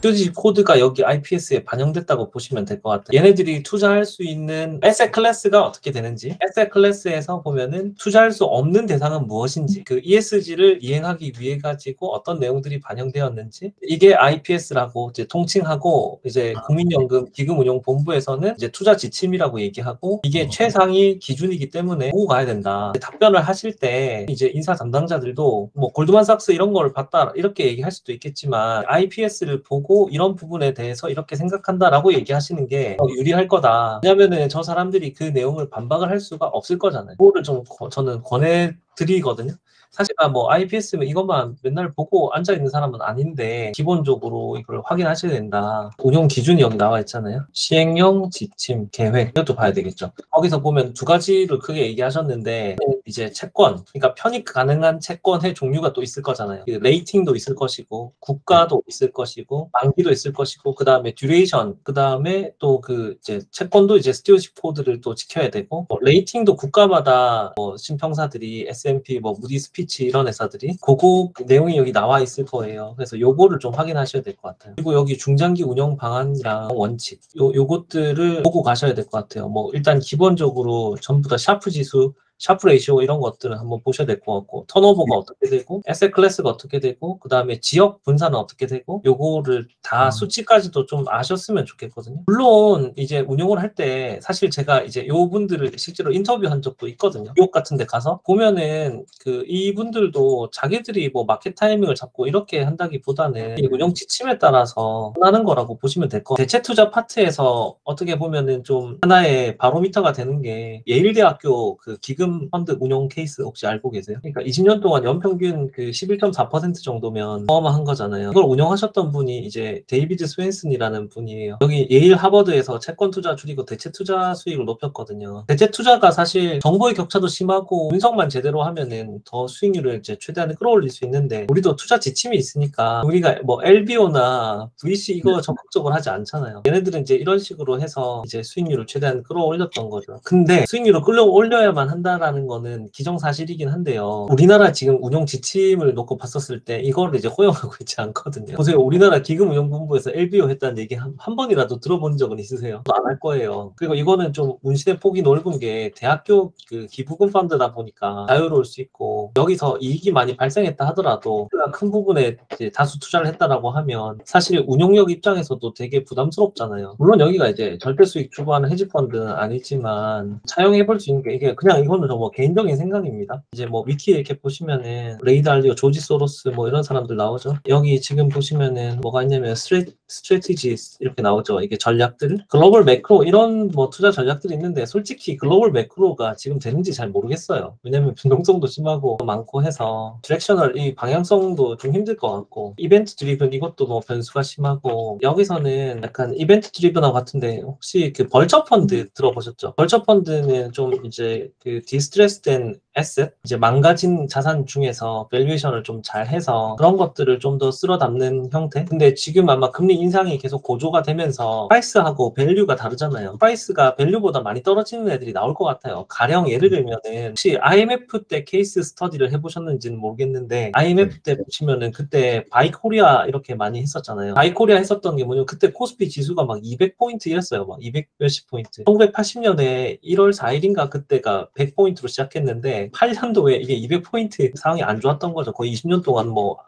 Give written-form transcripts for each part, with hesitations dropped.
스튜디지 코드가 여기 IPS에 반영됐다고 보시면 될 것 같아요. 얘네들이 투자할 수 있는 에셋 클래스가 어떻게 되는지, 에셋 클래스에서 보면은 투자할 수 없는 대상은 무엇인지, 그 ESG를 이행하기 위해 가지고 어떤 내용들이 반영되었는지, 이게 IPS라고 이제 통칭하고, 이제 국민연금 기금운용본부에서는 이제 투자 지침이라고 얘기하고, 이게 최상위 기준이기 때문에 보고 가야 된다. 답변을 하실 때 이제 인사 담당자들도 뭐 골드만삭스 이런 걸 봤다 이렇게 얘기할 수도 있겠지만, IPS를 보고 이런 부분에 대해서 이렇게 생각한다라고 얘기하시는 게 유리할 거다. 왜냐면은 저 사람들이 그 내용을 반박을 할 수가 없을 거잖아요. 그거를 좀 저는 권해드리거든요. 사실 뭐 IPS면 이것만 맨날 보고 앉아있는 사람은 아닌데 기본적으로 이걸 확인하셔야 된다. 운용 기준이 여기 나와 있잖아요. 시행령, 지침, 계획 이것도 봐야 되겠죠. 거기서 보면 두 가지를 크게 얘기하셨는데, 이제 채권, 그러니까 편입 가능한 채권의 종류가 또 있을 거잖아요. 레이팅도 있을 것이고, 국가도 있을 것이고, 만기도 있을 것이고, 그 다음에 듀레이션, 그 다음에 또 그 이제 채권도 이제 스튜어십 코드를 또 지켜야 되고, 레이팅도 국가마다 뭐 신평사들이 S&P, 뭐 무디스 피치 이런 회사들이 그거 내용이 여기 나와 있을 거예요. 그래서 요거를 좀 확인하셔야 될 것 같아요. 그리고 여기 중장기 운영 방안이랑 원칙, 요것들을 보고 가셔야 될 것 같아요. 뭐 일단 기본적으로 전부 다 샤프 지수, 샤프 레이시오 이런 것들은 한번 보셔야 될 것 같고, 턴오버가 어떻게 되고, 에셋 클래스가 어떻게 되고, 그 다음에 지역 분산은 어떻게 되고, 요거를 다 수치까지도 좀 아셨으면 좋겠거든요. 물론 이제 운용을 할 때 사실 제가 이제 요 분들을 실제로 인터뷰한 적도 있거든요. 뉴욕 같은 데 가서 보면은 그 이분들도 자기들이 뭐 마켓 타이밍을 잡고 이렇게 한다기보다는 이 운용 지침에 따라서 하는 거라고 보시면 될 것 같아요. 대체 투자 파트에서 어떻게 보면은 좀 하나의 바로미터가 되는 게 예일대학교 그 기금 펀드 운용 케이스 혹시 알고 계세요? 그러니까 20년 동안 연평균 그 11.4% 정도면 어마어마한 거잖아요. 이걸 운영하셨던 분이 이제 데이비드 스웬슨이라는 분이에요. 여기 예일 하버드에서 채권 투자 줄이고 대체 투자 수익을 높였거든요. 대체 투자가 사실 정보의 격차도 심하고 분석만 제대로 하면은 더 수익률을 이제 최대한 끌어올릴 수 있는데, 우리도 투자 지침이 있으니까 우리가 뭐 LBO나 VC 이거 적극적으로 하지 않잖아요. 얘네들은 이제 이런 식으로 해서 이제 수익률을 최대한 끌어올렸던 거죠. 근데 수익률을 끌어올려야만 한다라는 거는 기정사실이긴 한데요. 우리나라 지금 운용 지침을 놓고 봤었을 때 이거를 이제 허용하고 있지 않거든요. 보세요. 우리나라 기금운용본부에서 LBO 했다는 얘기 한 번이라도 들어본 적은 있으세요? 안 할 거예요. 그리고 이거는 좀 문신의 폭이 넓은 게 대학교 그 기부금 펀드다 보니까 자유로울 수 있고, 여기서 이익이 많이 발생했다 하더라도 큰 부분에 이제 다수 투자를 했다라고 하면 사실 운용력 입장에서도 되게 부담스럽잖아요. 물론 여기가 이제 절대 수익 추구하는 헤지펀드는 아니지만 차용해 볼 수 있는 게, 이게 그냥 이거는 뭐 개인적인 생각입니다. 이제 뭐 위키에 이렇게 보시면은 레이 달리오, 조지 소로스 뭐 이런 사람들 나오죠. 여기 지금 보시면은 뭐가 있냐면 스트래티지스 이렇게 나오죠. 이게 전략들, 글로벌 매크로 이런 뭐 투자 전략들이 있는데, 솔직히 글로벌 매크로가 지금 되는지 잘 모르겠어요. 왜냐면 변동성도 심하고 많고 해서 디렉셔널 이 방향성도 좀 힘들 것 같고, 이벤트 드리븐 이것도 뭐 변수가 심하고, 여기서는 약간 이벤트 드리븐하고 같은데, 혹시 그 벌처 펀드 들어보셨죠? 벌처 펀드는 좀 이제 그 디스트레스된 에셋, 이제 망가진 자산 중에서 밸류에이션을 좀 잘 해서 그런 것들을 좀 더 쓸어 담는 형태. 근데 지금 아마 금리 인상이 계속 고조가 되면서 프라이스하고 밸류가 다르잖아요. 프라이스가 밸류보다 많이 떨어지는 애들이 나올 것 같아요. 가령 예를 들면은 혹시 IMF 때 케이스 스터디를 해보셨는지는 모르겠는데, IMF 때 보시면은 그때 바이코리아 이렇게 많이 했었잖아요. 바이코리아 했었던 게 뭐냐면, 그때 코스피 지수가 막 200포인트 이랬어요. 막 200 몇십 포인트. 1980년에 1월 4일인가 그때가 100포인트로 시작했는데 8년도에 이게 200포인트 상황이 안 좋았던 거죠. 거의 20년 동안 뭐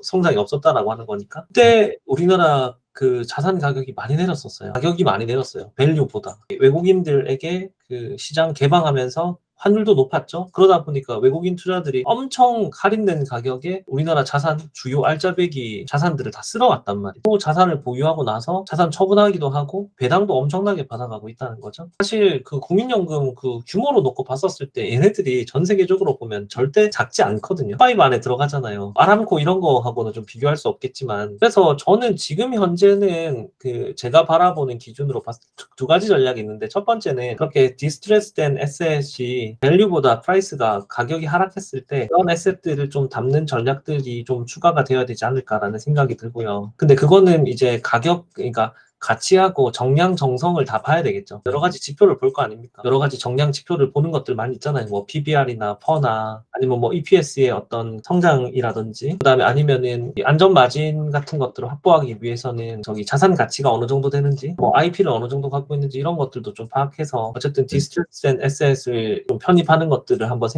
성장이 없었다라고 하는 거니까. 그때 우리나라 그 자산 가격이 많이 내렸었어요. 가격이 많이 내렸어요. 밸류보다. 외국인들에게 그 시장 개방하면서 환율도 높았죠. 그러다 보니까 외국인 투자들이 엄청 할인된 가격에 우리나라 자산, 주요 알짜배기 자산들을 다 쓸어왔단 말이에요. 또 자산을 보유하고 나서 자산 처분하기도 하고 배당도 엄청나게 받아가고 있다는 거죠. 사실 그 국민연금 그 규모로 놓고 봤었을 때 얘네들이 전 세계적으로 보면 절대 작지 않거든요. 5 안에 들어가잖아요. 아람코 이런 거하고는 좀 비교할 수 없겠지만, 그래서 저는 지금 현재는 그 제가 바라보는 기준으로 봤을 때 두 가지 전략이 있는데, 첫 번째는 그렇게 디스트레스된 에셋이 밸류보다 프라이스가 가격이 하락했을 때 그런 에셋들을 좀 담는 전략들이 좀 추가가 되어야 되지 않을까라는 생각이 들고요. 근데 그거는 이제 가격, 그러니까 가치하고 정량 정성을 다 봐야 되겠죠. 여러 가지 지표를 볼 거 아닙니까? 여러 가지 정량 지표를 보는 것들 많이 있잖아요. 뭐 PBR이나 퍼나 아니면 뭐 EPS의 어떤 성장이라든지 그다음에 아니면은 이 안전 마진 같은 것들을 확보하기 위해서는 저기 자산 가치가 어느 정도 되는지 뭐 IP를 어느 정도 갖고 있는지 이런 것들도 좀 파악해서 어쨌든 디스트레스된 에셋을 좀 편입하는 것들을 한번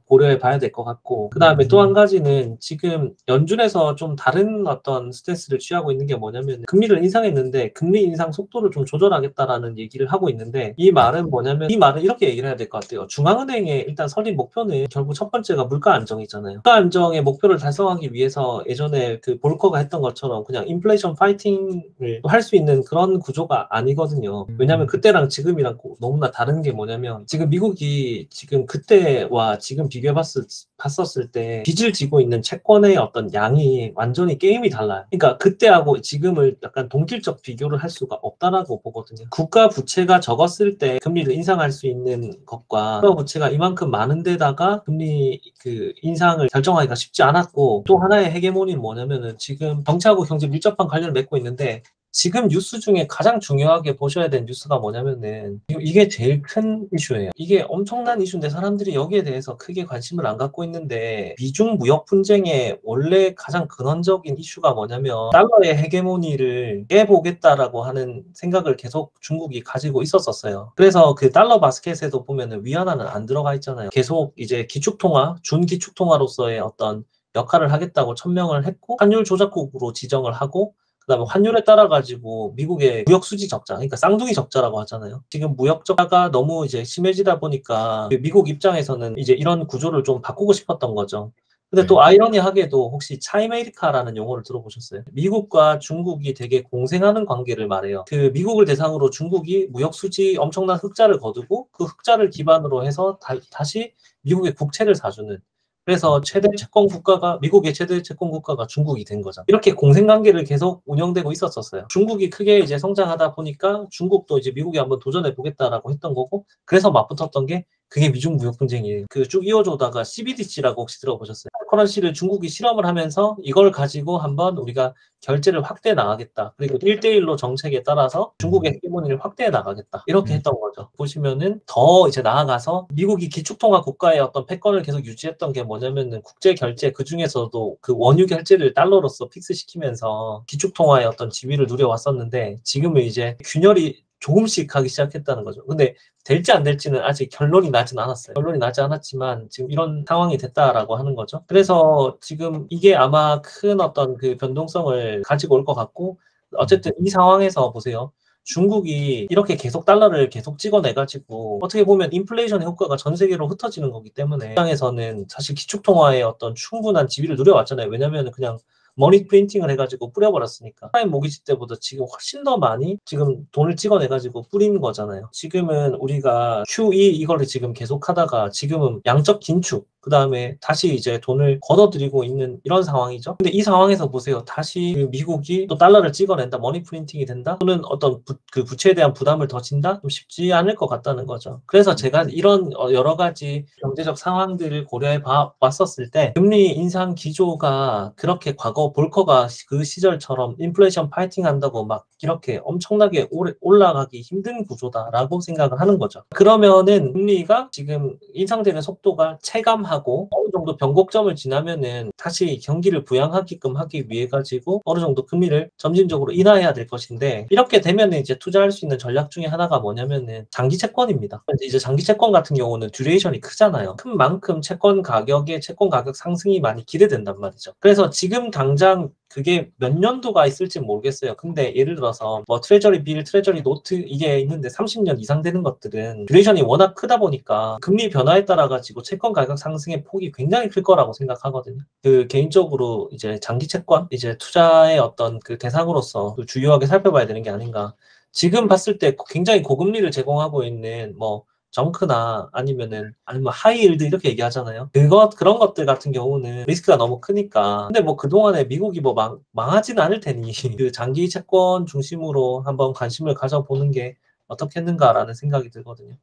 고려해 봐야 될 것 같고 그다음에 또 한 가지는 지금 연준에서 좀 다른 어떤 스탠스를 취하고 있는 게 뭐냐면 금리를 인상했는데 금리 인상 속도를 좀 조절하겠다라는 얘기를 하고 있는데 이 말은 뭐냐면 이 말은 이렇게 얘기를 해야 될 것 같아요. 중앙은행의 일단 설립 목표는 결국 첫 번째가 물가 안정이잖아요. 물가 안정의 목표를 달성하기 위해서 예전에 그 볼커가 했던 것처럼 그냥 인플레이션 파이팅을 할 수 있는 그런 구조가 아니거든요. 왜냐하면 그때랑 지금이랑 너무나 다른 게 뭐냐면 지금 미국이 지금 그때와 지금 봤었을 때 빚을 지고 있는 채권의 어떤 양이 완전히 게임이 달라요. 그러니까 그때하고 지금을 약간 동질적 비교를 할 수가 없다라고 보거든요. 국가 부채가 적었을 때 금리를 인상할 수 있는 것과 국가 부채가 이만큼 많은 데다가 금리 그 인상을 결정하기가 쉽지 않았고 또 하나의 헤게모니는 뭐냐면은 지금 정치하고 경제 밀접한 관련을 맺고 있는데 지금 뉴스 중에 가장 중요하게 보셔야 되는 뉴스가 뭐냐면은 이게 제일 큰 이슈예요. 이게 엄청난 이슈인데 사람들이 여기에 대해서 크게 관심을 안 갖고 있는데 미중 무역 분쟁의 원래 가장 근원적인 이슈가 뭐냐면 달러의 헤게모니를 깨보겠다라고 하는 생각을 계속 중국이 가지고 있었어요. 그래서 그 달러 바스켓에도 보면은 위안화는 안 들어가 있잖아요. 계속 이제 기축통화, 준기축통화로서의 어떤 역할을 하겠다고 천명을 했고 환율 조작국으로 지정을 하고 그다음에 환율에 따라 가지고 미국의 무역 수지 적자, 그러니까 쌍둥이 적자라고 하잖아요. 지금 무역 적자가 너무 이제 심해지다 보니까 미국 입장에서는 이제 이런 구조를 좀 바꾸고 싶었던 거죠. 근데 또 아이러니하게도 혹시 차이메이카라는 용어를 들어보셨어요? 미국과 중국이 되게 공생하는 관계를 말해요. 그 미국을 대상으로 중국이 무역 수지 엄청난 흑자를 거두고 그 흑자를 기반으로 해서 다시 미국의 국채를 사주는 그래서 미국의 최대 채권 국가가 중국이 된 거죠. 이렇게 공생관계를 계속 운영되고 있었어요. 중국이 크게 이제 성장하다 보니까 중국도 이제 미국에 한번 도전해 보겠다라고 했던 거고, 그래서 맞붙었던 게 그게 미중 무역 분쟁이에요. 그 쭉 이어져다가 CBDC라고 혹시 들어보셨어요? 커런시를 중국이 실험을 하면서 이걸 가지고 한번 우리가 결제를 확대해 나가겠다. 그리고 1대1로 정책에 따라서 중국의 헤게모니를 확대해 나가겠다. 이렇게 했던 거죠. 보시면은 더 이제 나아가서 미국이 기축통화 국가의 어떤 패권을 계속 유지했던 게 뭐냐면은 국제 결제 그 중에서도 그 원유 결제를 달러로서 픽스시키면서 기축통화의 어떤 지위를 누려왔었는데 지금은 이제 균열이 조금씩 하기 시작했다는 거죠. 근데 될지 안 될지는 아직 결론이 나진 않았어요. 결론이 나지 않았지만 지금 이런 상황이 됐다라고 하는 거죠. 그래서 지금 이게 아마 큰 어떤 그 변동성을 가지고 올 것 같고 어쨌든 이 상황에서 보세요. 중국이 이렇게 계속 달러를 계속 찍어내가지고 어떻게 보면 인플레이션 효과가 전 세계로 흩어지는 거기 때문에 입장에서는 사실 기축통화의 어떤 충분한 지위를 누려왔잖아요. 왜냐면 그냥 머니 프린팅을 해가지고 뿌려버렸으니까 프라임 모기지 때보다 지금 훨씬 더 많이 지금 돈을 찍어내가지고 뿌린 거잖아요. 지금은 우리가 QE 이거를 지금 계속 하다가 지금은 양적 긴축 그 다음에 다시 이제 돈을 걷어들이고 있는 이런 상황이죠. 근데 이 상황에서 보세요. 다시 그 미국이 또 달러를 찍어낸다, 머니 프린팅이 된다, 또는 어떤 그 부채에 대한 부담을 더 진다? 좀 쉽지 않을 것 같다는 거죠. 그래서 제가 이런 여러 가지 경제적 상황들을 고려해 봤었을 때 금리 인상 기조가 그렇게 과거 볼커가 그 시절처럼 인플레이션 파이팅 한다고 막 이렇게 엄청나게 올라가기 힘든 구조다라고 생각을 하는 거죠. 그러면은 금리가 지금 인상되는 속도가 체감하고 어느 정도 변곡점을 지나면은 다시 경기를 부양하게끔 하기 위해 가지고 어느 정도 금리를 점진적으로 인하해야 될 것인데 이렇게 되면은 이제 투자할 수 있는 전략 중에 하나가 뭐냐면은 장기 채권입니다. 이제 장기 채권 같은 경우는 듀레이션이 크잖아요. 큰 만큼 채권 가격 상승이 많이 기대된단 말이죠. 그래서 지금 당장 그게 몇 년도가 있을지 모르겠어요. 근데 예를 들어서 뭐 트레저리 빌, 트레저리 노트 이게 있는데 30년 이상 되는 것들은 듀레이션이 워낙 크다 보니까 금리 변화에 따라 가지고 채권 가격 상승의 폭이 굉장히 클 거라고 생각하거든요. 그 개인적으로 이제 장기 채권 이제 투자의 어떤 그 대상으로서 주요하게 살펴봐야 되는 게 아닌가. 지금 봤을 때 굉장히 고금리를 제공하고 있는 뭐 정크나 아니면 하이힐드 이렇게 얘기하잖아요. 그런 것들 같은 경우는 리스크가 너무 크니까. 근데 뭐 그동안에 미국이 뭐 망하지는 않을 테니 그 장기 채권 중심으로 한번 관심을 가져보는 게 어떻겠는가라는 생각이 들거든요.